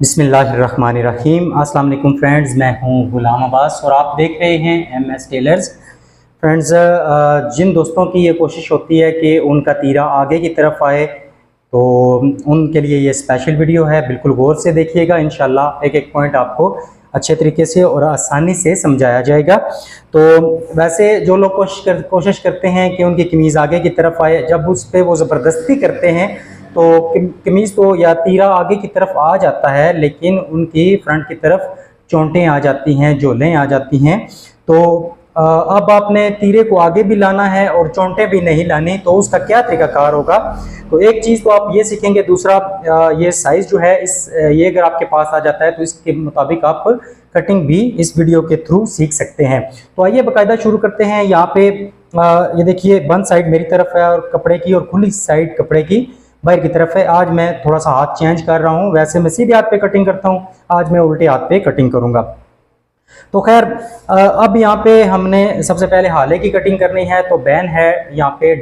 बिस्मिल्लाहिर्रहमानिर्रहीम। अस्सलाम वालेकुम फ्रेंड्स, मैं हूं गुलाम अब्बास और आप देख रहे हैं MS टेलर्स। फ्रेंड्स, जिन दोस्तों की ये कोशिश होती है कि उनका तीरा आगे की तरफ आए तो उनके लिए ये स्पेशल वीडियो है। बिल्कुल गौर से देखिएगा, इंशाल्लाह एक एक पॉइंट आपको अच्छे तरीके से और आसानी से समझाया जाएगा। तो वैसे जो लोग कोशिश करते हैं कि उनकी कमीज़ आगे की तरफ आए, जब उस पर वो ज़बरदस्ती करते हैं तो कमीज़ तो या तीरा आगे की तरफ आ जाता है, लेकिन उनकी फ्रंट की तरफ चोंटें आ जाती हैं, जोलें आ जाती हैं। तो अब आपने तीरे को आगे भी लाना है और चोंटें भी नहीं लानी, तो उसका क्या तरीकाकार होगा। तो एक चीज़ तो आप ये सीखेंगे। दूसरा, ये साइज़ जो है ये अगर आपके पास आ जाता है तो इसके मुताबिक आप कटिंग भी इस वीडियो के थ्रू सीख सकते हैं। तो आइए बाकायदा शुरू करते हैं। यहाँ पे ये देखिए, बंद साइड मेरी तरफ है और कपड़े की, और खुली साइड कपड़े की बाहर की तरफ है। आज मैं थोड़ा सा हाथ चेंज कर रहा हूँ, वैसे मैं सीधे हाथ पे कटिंग करता हूँ, आज मैं उल्टे हाथ पे कटिंग करूँगा। तो खैर, अब यहाँ पे हमने सबसे पहले हाले की कटिंग करनी है। तो बैन है यहाँ पे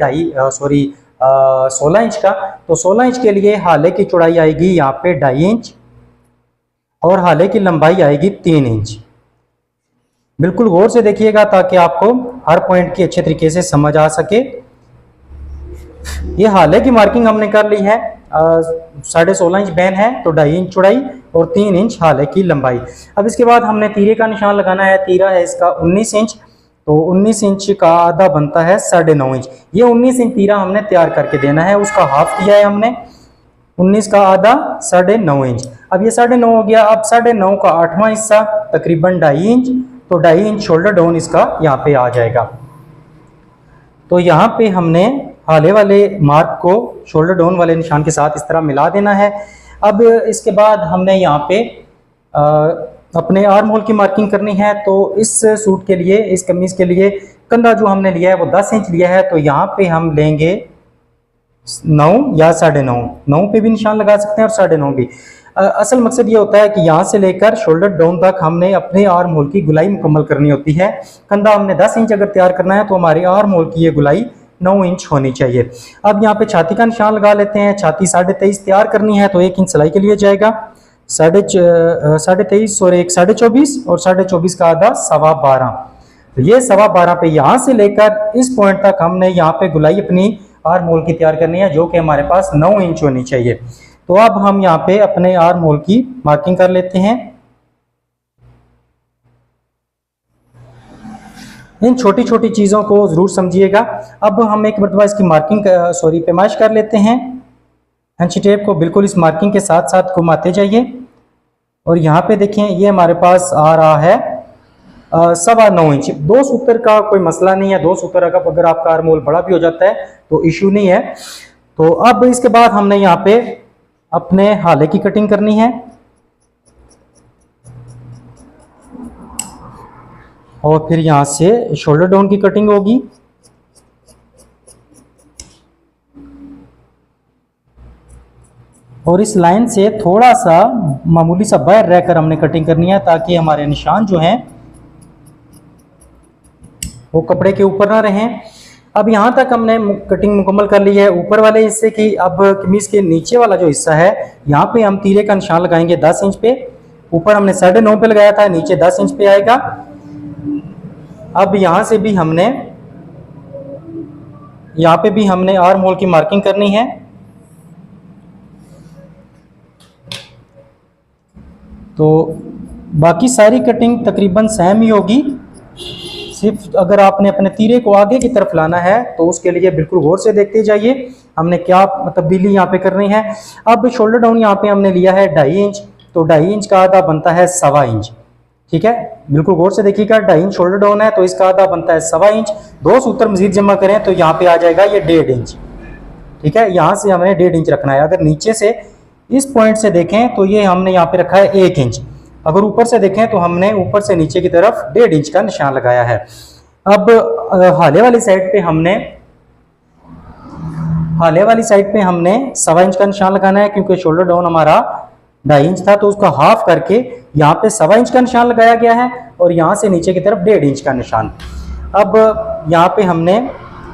16 इंच का। तो 16 इंच के लिए हाले की चौड़ाई आएगी यहाँ पे 2.5 इंच और हाले की लंबाई आएगी 3 इंच। बिल्कुल गौर से देखिएगा ताकि आपको हर पॉइंट की अच्छे तरीके से समझ आ सके। ये हाले की मार्किंग हमने कर ली है। 16.5 इंच बैन है तो 2.5 इंच चौड़ाई और 3 इंच हाले की लंबाई। अब इसके बाद हमने तीरे का निशान लगाना है। तीरा है इसका 19 इंच, तो 19 इंच का आधा बनता है 9.5 इंच। ये 19 इंच तीरा हमने तैयार करके देना है, उसका हाफ किया है हमने। 19 का आधा 9.5 इंच। अब ये 9.5 हो गया। अब 9.5 का 8वां हिस्सा तकरीबन 2.5 इंच, तो 2.5 इंच शोल्डर डाउन इसका यहाँ पे आ जाएगा। तो यहाँ पे हमने हाले वाले मार्क को शोल्डर डाउन वाले निशान के साथ इस तरह मिला देना है। अब इसके बाद हमने यहाँ पे अपने आर्म होल की मार्किंग करनी है। तो इस सूट के लिए, इस कमीज के लिए कंधा जो हमने लिया है वो 10 इंच लिया है। तो यहाँ पे हम लेंगे 9 या 9.5। 9 पे भी निशान लगा सकते हैं और 9.5 भी। असल मकसद ये होता है कि यहाँ से लेकर शोल्डर डाउन तक हमने अपने आर्म होल की गुलाई मुकम्मल करनी होती है। कंधा हमने 10 इंच अगर तैयार करना है तो हमारे आर्म होल की ये गुलाई 9 इंच होनी चाहिए। अब यहाँ पे छाती का निशान लगा लेते हैं। छाती 23.5 तैयार करनी है तो 1 इंच सिलाई के लिए जाएगा। 23.5 और 1 24.5 और 24.5 का आधा 12.25। तो ये 12.25 पे यहाँ से लेकर इस पॉइंट तक हमने यहाँ पे गुलाई अपनी आर्म होल की तैयार करनी है, जो कि हमारे पास 9 इंच होनी चाहिए। तो अब हम यहाँ पे अपने आर्म होल की मार्किंग कर लेते हैं। इन छोटी छोटी चीज़ों को ज़रूर समझिएगा। अब हम एक मरतबा इसकी मार्किंग पैमाइश कर लेते हैं। हैंची टेप को बिल्कुल इस मार्किंग के साथ साथ घुमाते जाइए और यहाँ पे देखें, ये हमारे पास आ रहा है 9.25 इंच। 2 सूत्र का कोई मसला नहीं है। 2 सूत्र का अगर आपका आर्म होल बड़ा भी हो जाता है तो इशू नहीं है। तो अब इसके बाद हमने यहाँ पे अपने हाले की कटिंग करनी है और फिर यहाँ से शोल्डर डाउन की कटिंग होगी। और इस लाइन से थोड़ा सा मामूली सा बाहर रहकर हमने कटिंग करनी है, ताकि हमारे निशान जो हैं वो कपड़े के ऊपर ना रहें। अब यहाँ तक हमने कटिंग मुकम्मल कर ली है ऊपर वाले हिस्से की। अब कमीज के नीचे वाला जो हिस्सा है, यहाँ पे हम तीरे का निशान लगाएंगे 10 इंच पे। ऊपर हमने 9.5 पे लगाया था, नीचे 10 इंच पे आएगा। अब यहाँ से भी हमने, यहाँ पे भी हमने आर्म होल की मार्किंग करनी है। तो बाकी सारी कटिंग तकरीबन सेम ही होगी। सिर्फ अगर आपने अपने तीरे को आगे की तरफ लाना है तो उसके लिए बिल्कुल गौर से देखते जाइए हमने क्या तब्दीली यहाँ पे करनी है। अब शोल्डर डाउन यहाँ पे हमने लिया है 2.5 इंच, तो 2.5 इंच का आधा बनता है 1.25 इंच। ठीक है, बिल्कुल गौर से देखिएगा। 2.5 इंच शोल्डर डाउन है तो इसका आधा बनता है 1.25 इंच। 2 सूत्र मजीद जमा करें तो यहाँ पे आ जाएगा ये 1.5 इंच। ठीक है, यहाँ से हमने 1.5 इंच रखना है। अगर नीचे से इस पॉइंट से देखें तो ये हमने यहाँ पे रखा है 1 इंच। अगर ऊपर से देखें तो हमने ऊपर से नीचे की तरफ 1.5 इंच का निशान लगाया है। अब हाले वाली साइड पे हमने 1.25 इंच का निशान लगाना है, क्योंकि शोल्डर डाउन हमारा 2.5 इंच था तो उसका हाफ करके यहाँ पे 1.25 इंच का निशान लगाया गया है और यहाँ से नीचे की तरफ 1.5 इंच का निशान। अब यहाँ पे हमने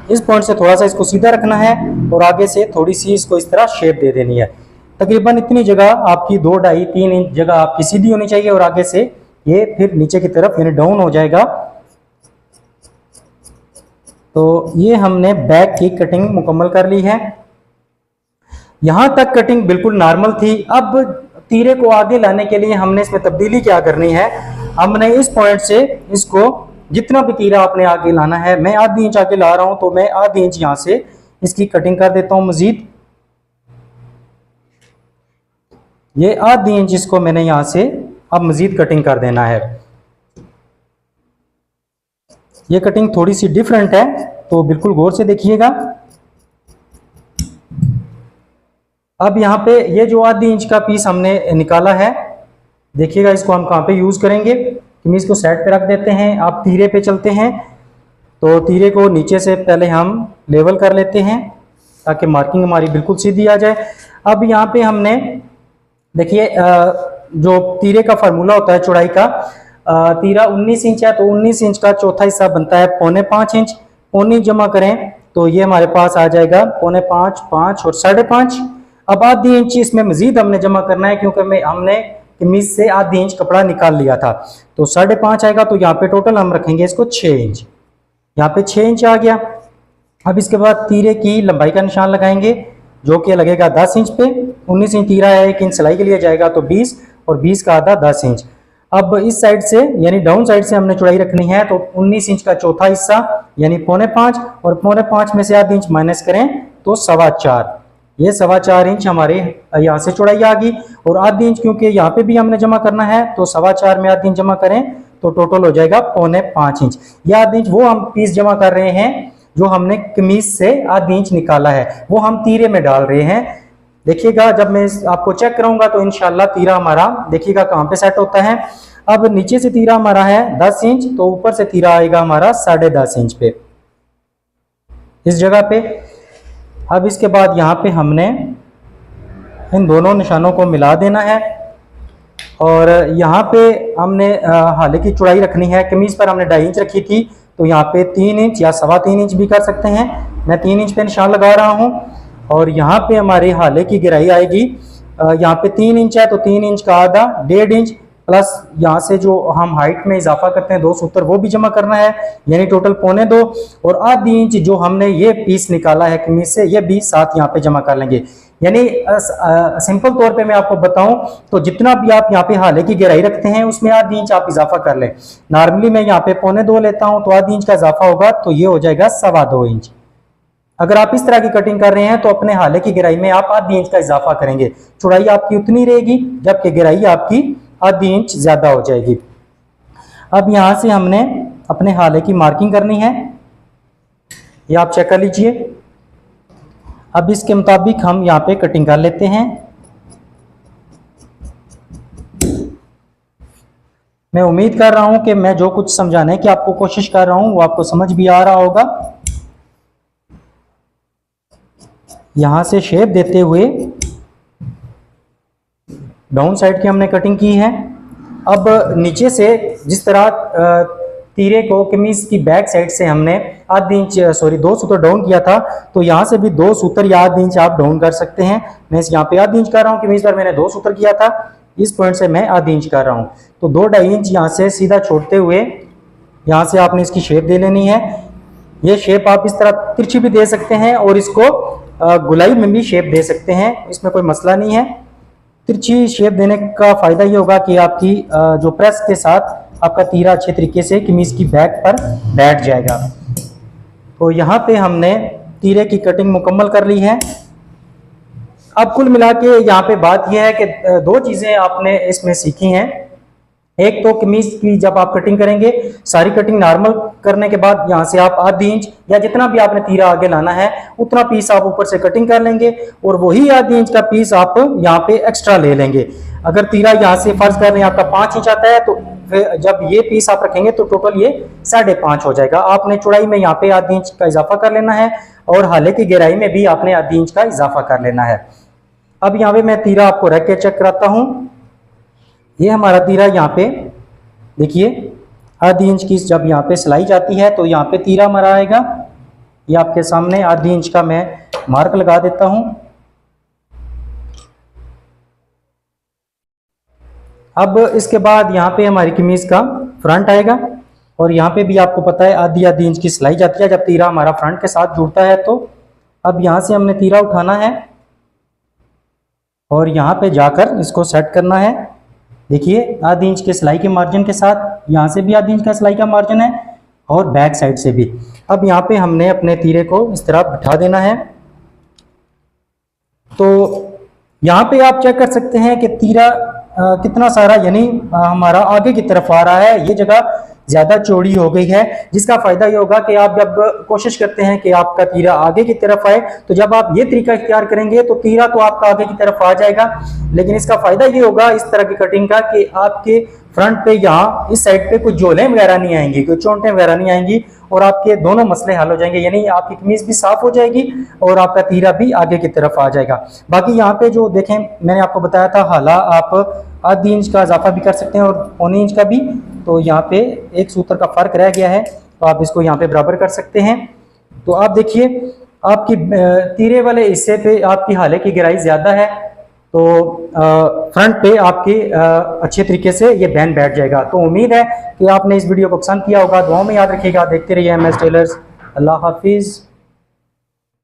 इस पॉइंट से थोड़ा सा इसको सीधा रखना है और आगे से थोड़ी सी इसको इस तरह शेप दे देनी है। तकरीबन इतनी जगह आपकी 2-2.5-3 इंच जगह आपकी सीधी होनी चाहिए और आगे से ये फिर नीचे की तरफ यानी डाउन हो जाएगा। तो ये हमने बैक की कटिंग मुकम्मल कर ली है। यहां तक कटिंग बिल्कुल नॉर्मल थी। अब तीरे को आगे लाने के लिए हमने इसमें तब्दीली क्या करनी है, हमने इस पॉइंट से इसको जितना भी तीरा आपने आगे लाना है, मैं आधी इंच आगे ला रहा हूं तो मैं आधी इंच यहां से इसकी कटिंग कर देता हूं मजीद। ये आधी इंच इसको मैंने यहां से अब मजीद कटिंग कर देना है। ये कटिंग थोड़ी सी डिफरेंट है तो बिल्कुल गौर से देखिएगा। अब यहाँ पे ये जो आधी इंच का पीस हमने निकाला है, देखिएगा इसको हम कहाँ पे यूज़ करेंगे। कमीज को साइड पे रख देते हैं, आप तीरे पे चलते हैं तो तीरे को नीचे से पहले हम लेवल कर लेते हैं ताकि मार्किंग हमारी बिल्कुल सीधी आ जाए। अब यहाँ पे हमने देखिए जो तीरे का फार्मूला होता है चौड़ाई का, तीरा 19 इंच है तो 19 इंच का चौथा हिस्सा बनता है 4.25 इंच। 4 इंच जमा करें तो ये हमारे पास आ जाएगा 4.5, 5 और 5.5। अब आधी इंच इसमें मजीद हमने जमा करना है क्योंकि हमने कमीज से आधी इंच कपड़ा निकाल लिया था, तो 5.5 आएगा। तो यहाँ पे टोटल हम रखेंगे इसको 6 इंच। यहाँ पे 6 इंच आ गया। अब इसके बाद तीरे की लंबाई का निशान लगाएंगे जो कि लगेगा 10 इंच पे। 19 इंच तीरा है, 1 इंच सिलाई के लिए जाएगा तो 20 और 20 का आधा 10 इंच। अब इस साइड से यानी डाउन साइड से हमने चौड़ाई रखनी है तो 19 इंच का चौथा हिस्सा यानी 4.5 और 4.5 में से आधी इंच माइनस करें तो 4.25। ये 4.25 इंच हमारे यहाँ से चौड़ाई आ गई। और आधी इंच क्योंकि यहाँ पे भी हमने जमा करना है तो 4.25 में आधी इंच जमा करें तो टोटल हो जाएगा 4.5 इंच। यह आधी इंच वो हम पीस जमा कर रहे हैं जो हमने कमीज से आधी इंच निकाला है, वो हम तीरे में डाल रहे हैं। देखिएगा जब मैं आपको चेक कराऊंगा तो इंशाल्लाह तीरा हमारा देखिएगा कहाँ पे सेट होता है। अब नीचे से तीरा हमारा है 10 इंच तो ऊपर से तीरा आएगा हमारा 10.5 इंच पे इस जगह पे। अब इसके बाद यहाँ पे हमने इन दोनों निशानों को मिला देना है और यहाँ पे हमने हाले की चौड़ाई रखनी है। कमीज पर हमने 2.5 इंच रखी थी तो यहाँ पे 3 इंच या 3.25 इंच भी कर सकते हैं। मैं 3 इंच पे निशान लगा रहा हूँ और यहाँ पे हमारी हाले की गहराई आएगी, यहाँ पे 3 इंच है तो 3 इंच का आधा 1.5 इंच प्लस यहाँ से जो हम हाइट में इजाफा करते हैं 2 सूत्र वो भी जमा करना है यानी टोटल 2.25 और आधी इंच जो हमने ये पीस निकाला है कमीज से ये भी साथ यहाँ पे जमा कर लेंगे। यानी सिंपल तौर पे मैं आपको बताऊं तो जितना भी आप यहाँ पे हाले की गहराई रखते हैं उसमें आधी इंच आप इजाफा कर लें। नॉर्मली मैं यहाँ पे 2.25 लेता हूँ तो आधी इंच का इजाफा होगा तो ये हो जाएगा 2.25 इंच। अगर आप इस तरह की कटिंग कर रहे हैं तो अपने हाले की गहराई में आप आधी इंच का इजाफा करेंगे, चौड़ाई आपकी उतनी रहेगी जबकि गहराई आपकी आधी इंच ज्यादा हो जाएगी। अब यहां से हमने अपने हाले की मार्किंग करनी है, ये आप चेक कर लीजिए। अब इसके मुताबिक हम यहाँ पे कटिंग कर लेते हैं। मैं उम्मीद कर रहा हूं कि मैं जो कुछ समझाने की आपको कोशिश कर रहा हूं वो आपको समझ भी आ रहा होगा। यहां से शेप देते हुए डाउन साइड की हमने कटिंग की है। अब नीचे से जिस तरह तीरे को कमीज की बैक साइड से हमने आधी इंच 2 सूत्र डाउन किया था तो यहाँ से भी 2 सूत्र या आधी इंच आप डाउन कर सकते हैं। मैं यहाँ पे आधी इंच कर रहा हूँ, कमीज पर मैंने 2 सूत्र किया था, इस पॉइंट से मैं आधी इंच कर रहा हूँ तो 2-2.5 इंच यहाँ से सीधा छोड़ते हुए यहाँ से आपने इसकी शेप दे लेनी है। ये शेप आप इस तरह तिरछी भी दे सकते हैं और इसको गुलाई में भी शेप दे सकते हैं, इसमें कोई मसला नहीं है। तिरछी शेप देने का फायदा ये होगा कि आपकी जो प्रेस के साथ आपका तीरा अच्छे तरीके से कमीज की बैक पर बैठ जाएगा। तो यहाँ पे हमने तीरे की कटिंग मुकम्मल कर ली है। अब कुल मिला के यहाँ पे बात यह है कि 2 चीजें आपने इसमें सीखी हैं। एक तो कमीज की जब आप कटिंग करेंगे सारी कटिंग नॉर्मल करने के बाद यहाँ से आप आधी इंच या जितना भी आपने तीरा आगे लाना है उतना पीस आप ऊपर से कटिंग कर लेंगे और वही आधी इंच का पीस आप यहाँ पे एक्स्ट्रा ले लेंगे। अगर तीरा यहाँ से फर्ज कर रहे हैं आपका 5 इंच आता है तो फिर जब ये पीस आप रखेंगे तो टोटल ये 5.5 हो जाएगा। आपने चौड़ाई में यहाँ पे आधी इंच का इजाफा कर लेना है और हाले की गहराई में भी आपने आधी इंच का इजाफा कर लेना है। अब यहाँ पे मैं तीरा आपको रख के चेक कराता हूँ। ये हमारा तीरा यहाँ पे देखिए आधी इंच की जब यहाँ पे सिलाई जाती है तो यहाँ पे तीरा हमारा आएगा। ये आपके सामने आधी इंच का मैं मार्क लगा देता हूँ। अब इसके बाद यहाँ पे हमारी कमीज का फ्रंट आएगा और यहाँ पे भी आपको पता है आधी इंच की सिलाई जाती है जब तीरा हमारा फ्रंट के साथ जुड़ता है। तो अब यहाँ से हमने तीरा उठाना है और यहाँ पे जाकर इसको सेट करना है। देखिए आधी इंच के सिलाई के मार्जिन के साथ, यहाँ से भी आधी इंच का सिलाई का मार्जिन है और बैक साइड से भी। अब यहाँ पे हमने अपने तीरे को इस तरह बिठा देना है। तो यहाँ पे आप चेक कर सकते हैं कि तीरा कितना सारा यानी हमारा आगे की तरफ आ रहा है, ये जगह ज्यादा चौड़ी हो गई है, जिसका फायदा ये होगा कि आप जब कोशिश करते हैं कि आपका तीरा आगे की तरफ आए तो जब आप ये तरीका इख्तियार करेंगे तो तीरा तो आपका आगे की तरफ आ जाएगा, लेकिन इसका फायदा ये होगा इस तरह की कटिंग का कि आपके फ्रंट पे यहाँ इस साइड पे कोई जोलें वगैरह नहीं आएंगी, कोई चोंटें वगैरह नहीं आएंगी और आपके दोनों मसले हल हो जाएंगे, यानी आपकी कमीज भी साफ हो जाएगी और आपका तीरा भी आगे की तरफ आ जाएगा। बाकी यहाँ पे जो देखें मैंने आपको बताया था हाला आप आधी इंच का इजाफा भी कर सकते हैं और पौनी इंच का भी, तो यहाँ पे एक सूत्र का फर्क रह गया है तो आप इसको यहाँ पे बराबर कर सकते हैं। तो आप देखिए आपकी तीरे वाले हिस्से पे आपकी हाले की गहराई ज्यादा है तो फ्रंट पे आपके अच्छे तरीके से ये बैन बैठ जाएगा। तो उम्मीद है कि आपने इस वीडियो को पसंद किया होगा, दुआओं में याद रखिएगा। देखते रहिए MS टेलर्स। अल्लाह हाफिज़।